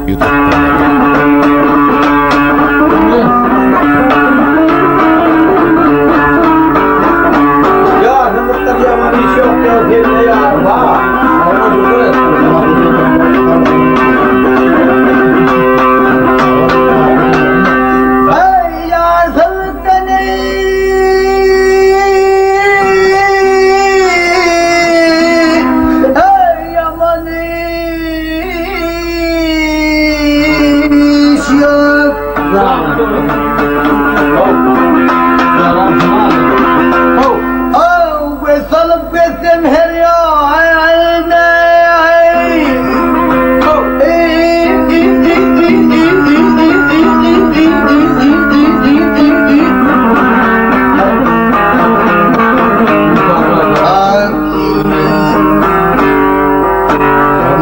Ya namıkta bir yaman iş yok ya. Kendine ya. Ha. Ey yar sağlıktan ey yaman iş yok. Oh, ve salıp geçsem her yayına.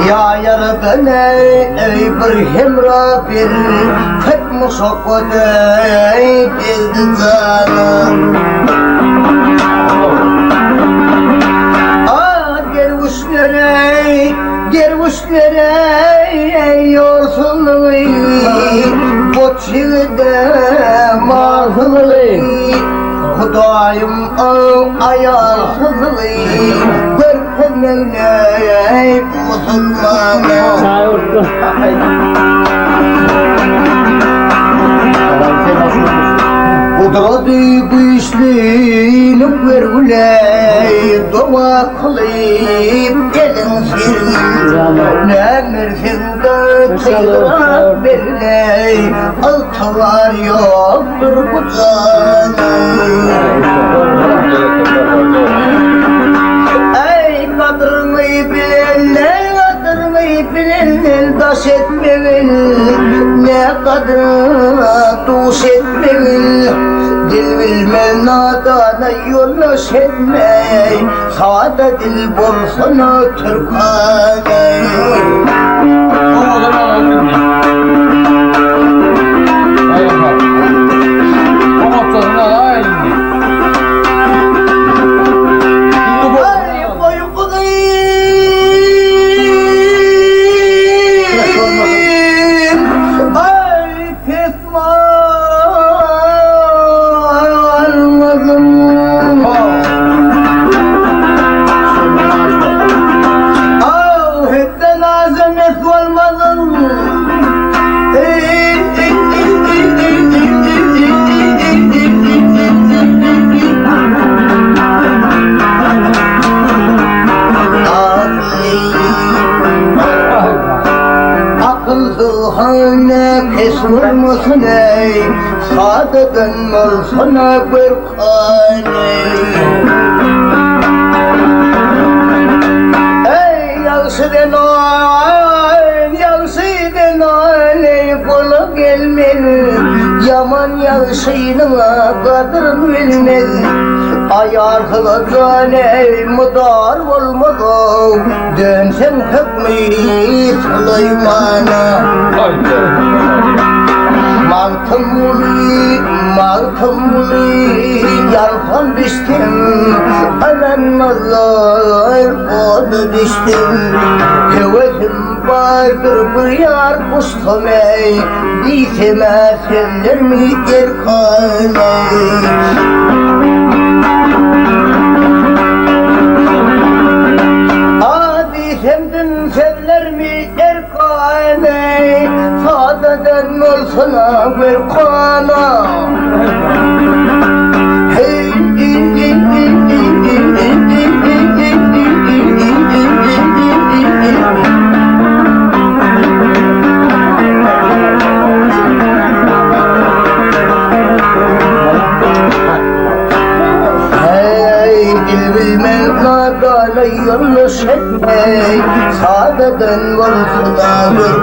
Ya yaradan ey bir hemra bir fetmu şokot ey dildi canım. Gervuşlere yolsuzluğu bu çığda mazlığı Hudayım ayarsızlığı görkemine musulmana Kudradı bu işlilik vergüley dua kılayım gelinsin Nemirsin de kıyıra berley altılar yoktur bu canım Ey kadrını bilenler daş etmeyin Ne kadrına duş etmeyin Dil bilmem nadana yollaş etmey Sade dil bolsana Türkaney Kesur musun ey Sadıkın olsana bir kaney Ey yansıdın ey kulu gelmez Yaman yansıyla kadrın bilmez Ayarsızlıktan ey mudar olmadı Dönsen hükmü Süleyman'a Mantımlı yalkan düştüm Anan nazar kodu düştüm Hevesim vardır bir yar kustum ey Dişime senler mi erkan ey Semdin senler mi erkan ey Sadeden olsana bir kana Hey dil bilmem nadana yanlış etmey Sadeden olsana bir